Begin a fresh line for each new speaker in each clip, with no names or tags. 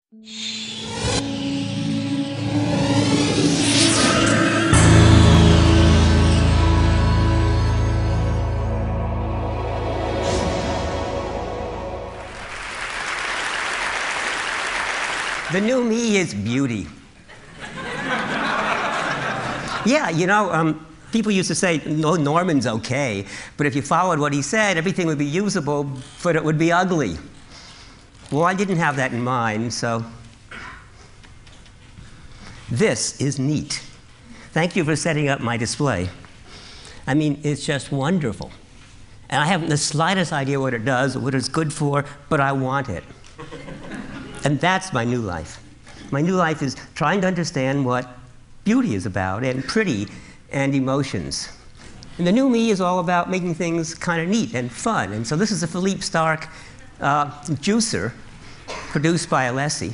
The new me is beauty. Yeah, people used to say, no, Norman's okay, but if you followed what he said, everything would be usable, but it would be ugly. Well, I didn't have that in mind, so this is neat. Thank you for setting up my display. I mean, it's just wonderful. And I haven't the slightest idea what it does or what it's good for, but I want it. And that's my new life. My new life is trying to understand what beauty is about, and pretty, and emotions. And the new me is all about making things kind of neat and fun. And so this is a Philippe Starck juicer produced by Alessi.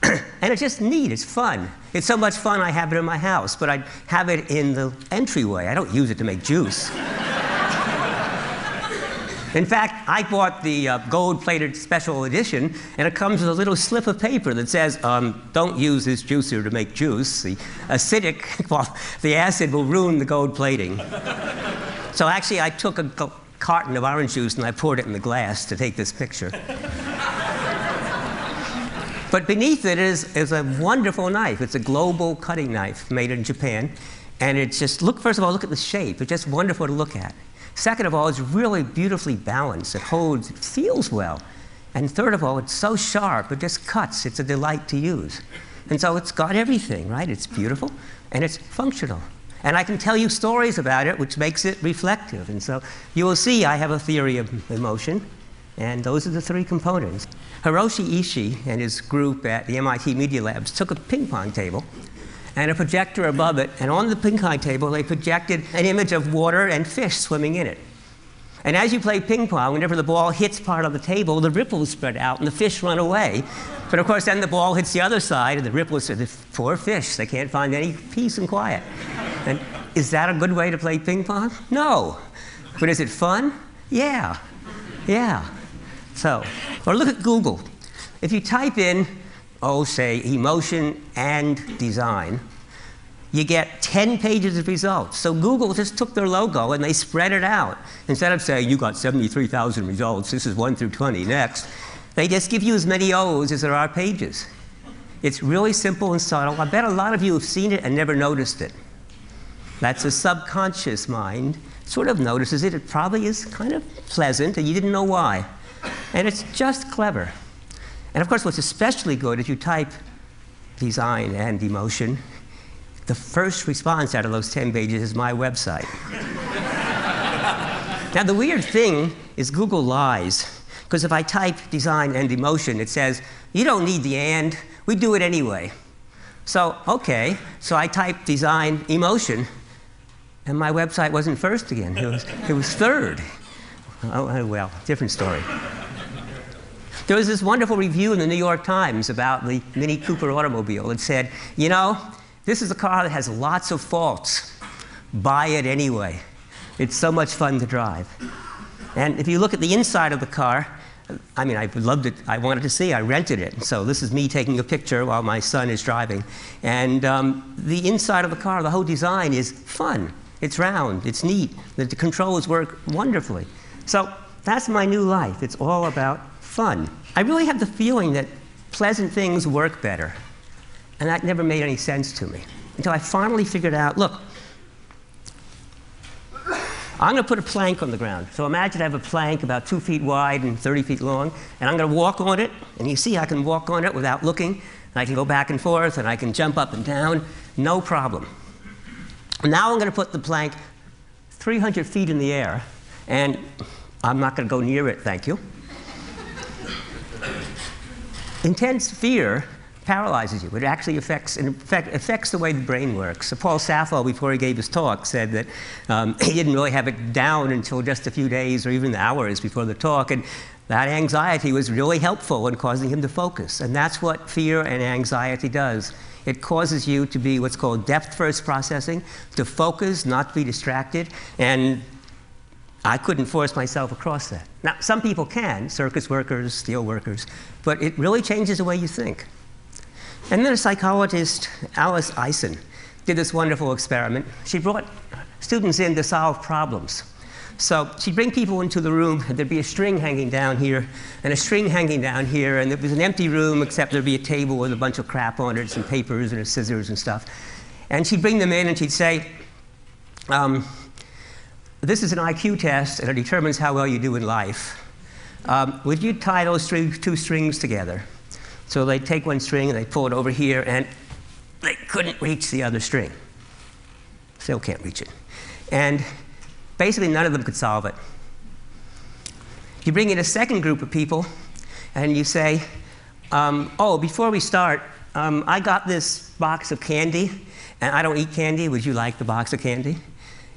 And it's just neat, it's fun. It's so much fun I have it in my house, but I have it in the entryway. I don't use it to make juice. In fact, I bought the gold-plated special edition, and it comes with a little slip of paper that says, don't use this juicer to make juice. The acidic, well, the acid will ruin the gold plating. So actually, I took a carton of orange juice and I poured it in the glass to take this picture. But beneath it is a wonderful knife. It's a global cutting knife made in Japan. And it's just, first of all, look at the shape. It's just wonderful to look at. Second of all, it's really beautifully balanced. It holds, it feels well. And third of all, it's so sharp, it just cuts. It's a delight to use. And so it's got everything, right? It's beautiful, and it's functional. And I can tell you stories about it, which makes it reflective. And so you will see I have a theory of emotion, and those are the three components. Hiroshi Ishii and his group at the MIT Media Labs took a ping pong table and a projector above it, and on the ping pong table they projected an image of water and fish swimming in it. And as you play ping pong, whenever the ball hits part of the table, the ripples spread out and the fish run away. But of course, then the ball hits the other side, and the ripples are the poor fish. They can't find any peace and quiet. And is that a good way to play ping pong? No. But is it fun? Yeah. Yeah. So, or look at Google. If you type in, say, emotion and design, you get 10 pages of results. So Google just took their logo and they spread it out. Instead of saying, you got 73,000 results, this is 1 through 20, next, they just give you as many O's as there are pages. It's really simple and subtle. I bet a lot of you have seen it and never noticed it. That's a subconscious mind. Sort of notices it. It probably is kind of pleasant, and you didn't know why. And it's just clever. And of course, what's especially good is you type design and emotion, the first response out of those 10 pages is my website. Now, the weird thing is Google lies. Because if I type design and emotion, it says, you don't need the and, we do it anyway. So, okay, so I typed design emotion, and my website wasn't first again. It was third. Oh, well, different story. There was this wonderful review in the New York Times about the Mini Cooper automobile. It said, this is a car that has lots of faults. Buy it anyway. It's so much fun to drive. And if you look at the inside of the car, I mean, I loved it. I wanted to see. I rented it. So this is me taking a picture while my son is driving. And the inside of the car, the whole design is fun. It's round. It's neat. The controls work wonderfully. So that's my new life. It's all about fun. I really have the feeling that pleasant things work better. And that never made any sense to me until I finally figured out, look, I'm going to put a plank on the ground. So imagine I have a plank about 2 feet wide and 30 feet long, and I'm going to walk on it. And you see I can walk on it without looking, and I can go back and forth, and I can jump up and down, no problem. Now I'm going to put the plank 300 feet in the air, and I'm not going to go near it, thank you. Intense fear paralyzes you. It actually affects the way the brain works. So Paul Sappho, before he gave his talk, said that he didn't really have it down until just a few days or even hours before the talk, and that anxiety was really helpful in causing him to focus. And that's what fear and anxiety does. It causes you to be what's called depth-first processing, to focus, not to be distracted, and I couldn't force myself across that. Now, some people can, circus workers, steel workers, but it really changes the way you think. And then a psychologist, Alice Eisen, did this wonderful experiment. She brought students in to solve problems. So she'd bring people into the room, and there'd be a string hanging down here, and a string hanging down here, and it was an empty room, except there'd be a table with a bunch of crap on it, some papers and scissors and stuff. And she'd bring them in, and she'd say, this is an IQ test, and it determines how well you do in life. Would you tie those two strings together? So they'd take one string, and they'd pull it over here, and they couldn't reach the other string. Still can't reach it. And basically, none of them could solve it. You bring in a second group of people, and you say, oh, before we start, I got this box of candy, and I don't eat candy. Would you like the box of candy?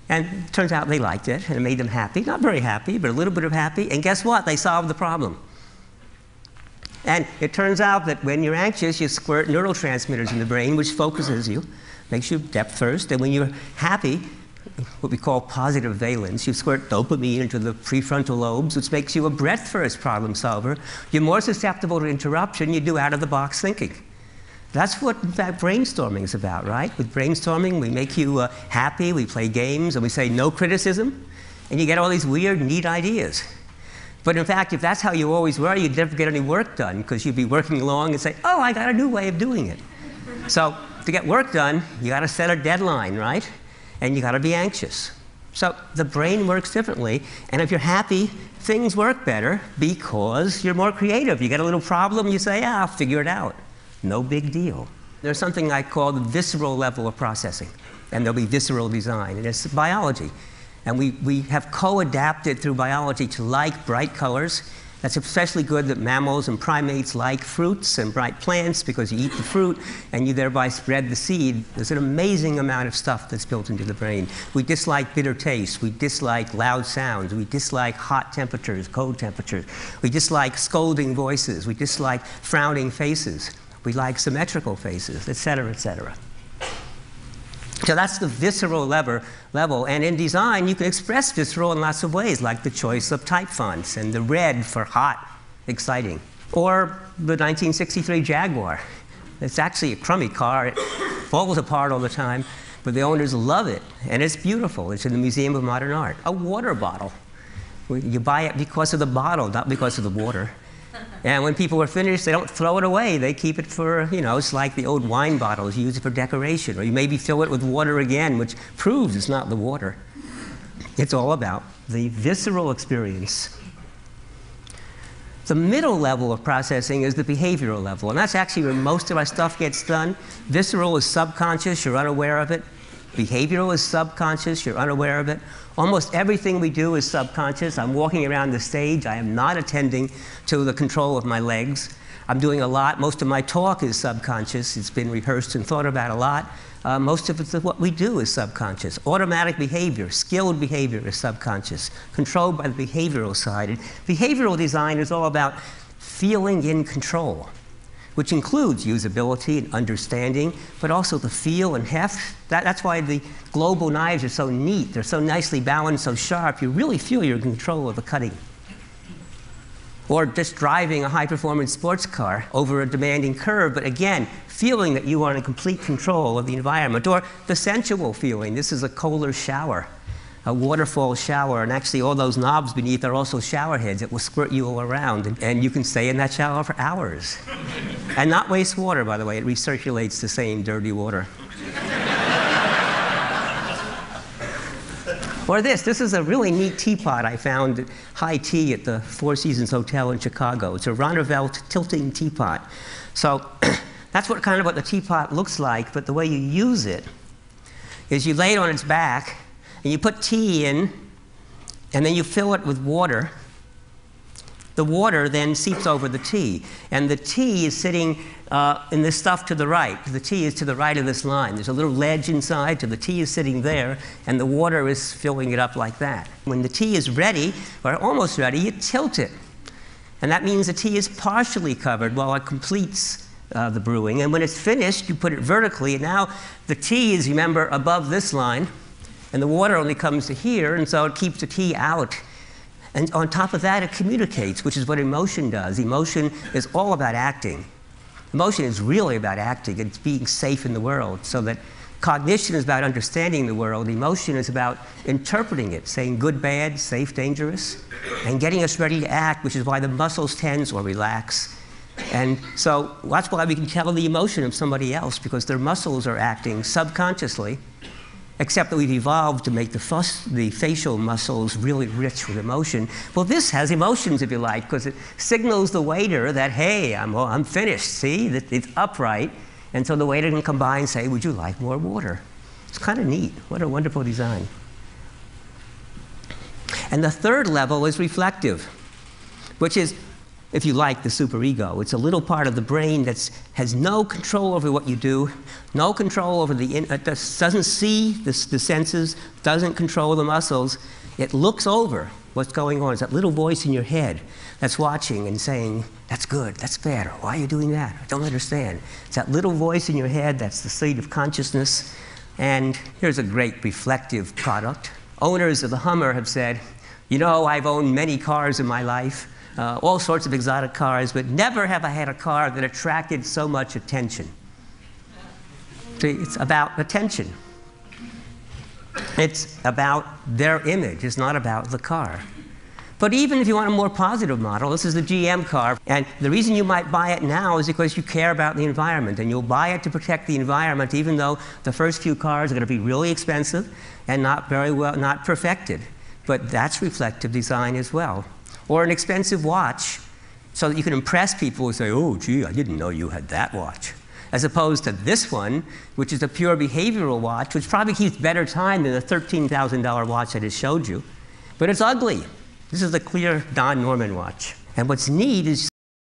And it turns out they liked it, and it made them happy. Not very happy, but a little bit of happy. And guess what? They solved the problem. And it turns out that when you're anxious, you squirt neurotransmitters in the brain, which focuses you, makes you depth first. And when you're happy, what we call positive valence, you squirt dopamine into the prefrontal lobes, which makes you a breadth-first problem solver. You're more susceptible to interruption. You do out-of-the-box thinking. That's what, in fact, brainstorming is about, right? With brainstorming, we make you happy, we play games, and we say no criticism, and you get all these weird, neat ideas. But in fact, if that's how you always were, you'd never get any work done, because you'd be working along and say, oh, I got a new way of doing it. So to get work done, you got to set a deadline, right? And you got to be anxious. So the brain works differently, and if you're happy, things work better because you're more creative. You get a little problem, you say, I'll figure it out. No big deal. There's something I call the visceral level of processing, and there'll be visceral design, and it's biology. And we have co-adapted through biology to like bright colors. That's especially good that mammals and primates like fruits and bright plants because you eat the fruit and you thereby spread the seed. There's an amazing amount of stuff that's built into the brain. We dislike bitter tastes. We dislike loud sounds. We dislike hot temperatures, cold temperatures. We dislike scolding voices. We dislike frowning faces. We like symmetrical faces, et cetera, et cetera. So that's the visceral level. And in design, you can express visceral in lots of ways, like the choice of type fonts and the red for hot, exciting. Or the 1963 Jaguar. It's actually a crummy car. It falls apart all the time, but the owners love it. And it's beautiful. It's in the Museum of Modern Art. A water bottle. You buy it because of the bottle, not because of the water. And when people are finished, they don't throw it away. They keep it for, it's like the old wine bottles. You use it for decoration. Or you maybe fill it with water again, which proves it's not the water. It's all about the visceral experience. The middle level of processing is the behavioral level. And that's actually where most of our stuff gets done. Visceral is subconscious. You're unaware of it. Behavioral is subconscious. You're unaware of it. Almost everything we do is subconscious. I'm walking around the stage. I am not attending to the control of my legs. I'm doing a lot. Most of my talk is subconscious. It's been rehearsed and thought about a lot. Most of what we do is subconscious. Automatic behavior, skilled behavior is subconscious, controlled by the behavioral side. And behavioral design is all about feeling in control, which includes usability and understanding, but also the feel and heft. That's why the global knives are so neat. They're so nicely balanced, so sharp. You really feel you're in control of the cutting. Or just driving a high-performance sports car over a demanding curve, but again, feeling that you are in complete control of the environment. Or the sensual feeling. This is a Kohler shower, a waterfall shower, and actually all those knobs beneath are also shower heads that will squirt you all around, and you can stay in that shower for hours. And not waste water, by the way. It recirculates the same dirty water. Or this is a really neat teapot I found at High Tea at the Four Seasons Hotel in Chicago. It's a Ronnefeldt tilting teapot. So that's what the teapot looks like, but the way you use it is you lay it on its back, and you put tea in, and then you fill it with water. The water then seeps over the tea, and the tea is sitting in this stuff to the right. The tea is to the right of this line. There's a little ledge inside, so the tea is sitting there, and the water is filling it up like that. When the tea is ready, or almost ready, you tilt it. And that means the tea is partially covered while it completes the brewing. And when it's finished, you put it vertically, and now the tea is, remember, above this line, and the water only comes to here, and so it keeps the tea out. And on top of that, it communicates, which is what emotion does. Emotion is all about acting. Emotion is really about acting. It's being safe in the world. So that cognition is about understanding the world. Emotion is about interpreting it, saying good, bad, safe, dangerous, and getting us ready to act, which is why the muscles tense or relax. And so that's why we can tell the emotion of somebody else, because their muscles are acting subconsciously, except that we've evolved to make the facial muscles really rich with emotion. Well, this has emotions, if you like, because it signals the waiter that, hey, I'm finished, see? That it's upright. And so the waiter can come by and say, would you like more water? It's kind of neat. What a wonderful design. And the third level is reflective, which is, if you like, the superego. It's a little part of the brain that has no control over what you do, no control over doesn't see the senses, doesn't control the muscles. It looks over what's going on. It's that little voice in your head that's watching and saying, that's good, that's bad, or why are you doing that? I don't understand. It's that little voice in your head that's the seat of consciousness. And here's a great reflective product. Owners of the Hummer have said, you know, I've owned many cars in my life, all sorts of exotic cars, but never have I had a car that attracted so much attention. See, it's about attention. It's about their image. It's not about the car. But even if you want a more positive model, this is the GM car. And the reason you might buy it now is because you care about the environment. And you'll buy it to protect the environment, even though the first few cars are going to be really expensive and not perfected. But that's reflective design as well. Or an expensive watch, so that you can impress people and say, oh, gee, I didn't know you had that watch. As opposed to this one, which is a pure behavioral watch, which probably keeps better time than the $13,000 watch I just showed you. But it's ugly. This is a clear Don Norman watch. And what's neat is